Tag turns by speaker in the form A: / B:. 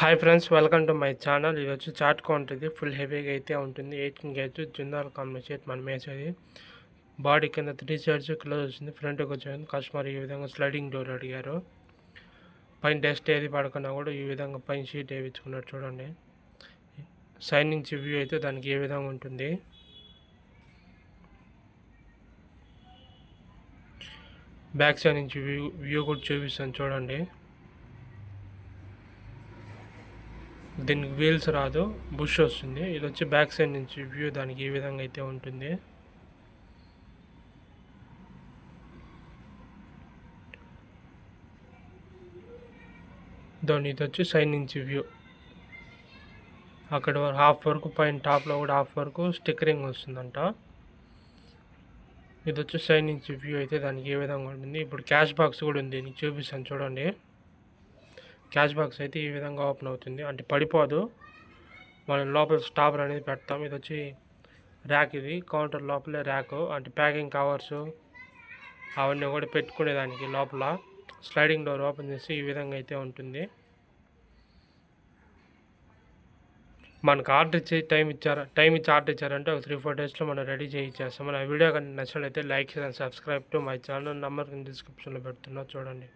A: Hi friends, welcome to my channel. ఇది వచ్చి chat counter. Full హెవీగా అయితే ఉంటుంది. 18 గేజ్ జిందాల్ కాంబినేషన్ మనం వేసేది. బాడీ కింద 3 సైడ్స్ క్లోజ్ వచ్చింది. ఫ్రంట్కి వచ్చేది కస్టమర్ ఈ విధంగా స్లైడింగ్ డోర్ అడిగారు. పైన డస్ట్ ఏది పడకుండా కూడా ఈ విధంగా పైన షీట్ వేయించుకున్నారు. చూడండి, సైడ్ నుంచి వ్యూ అయితే దానికి ఏ విధంగా ఉంటుంది. బ్యాక్ సైడ్ నుంచి వ్యూ కూడా చూపిస్తాను చూడండి. దీనికి వీల్స్ రాదు, బుష్ వస్తుంది. ఇది వచ్చి బ్యాక్ సైడ్ నుంచి వ్యూ దానికి ఈ విధంగా అయితే ఉంటుంది. దాని ఇది వచ్చి సైడ్ నుంచి వ్యూ. అక్కడ హాఫ్ వరకు పైన టాప్లో కూడా హాఫ్ వరకు స్టిక్కరింగ్ వస్తుందంట. ఇది వచ్చి సైడ్ నుంచి వ్యూ అయితే దానికి ఏ విధంగా ఉంటుంది. ఇప్పుడు క్యాష్ బాక్స్ కూడా ఉంది, నీకు చూపిస్తాను చూడండి. క్యాష్ బాక్స్ అయితే ఈ విధంగా ఓపెన్ అవుతుంది, అంటే పడిపోదు. మనం లోపల స్టాపర్ అనేది పెడతాం. ఇది వచ్చి ర్యాక్, ఇది కౌంటర్ లోపలే ర్యాక్, అంటే ప్యాకింగ్ కవర్స్ అవన్నీ కూడా పెట్టుకునేదానికి లోపల. స్లైడింగ్ డోర్ ఓపెన్ చేసి ఈ విధంగా అయితే ఉంటుంది. మనకు ఆర్డర్ ఇచ్చి టైం ఇచ్చి ఆర్డర్ ఇచ్చారంటే ఒక 3-4 డేస్లో మనం రెడీ చేయించేస్తాం. మన వీడియో కానీ నచ్చినట్లయితే like and subscribe to my channel. Number డిస్క్రిప్షన్లో పెడుతున్నా చూడండి.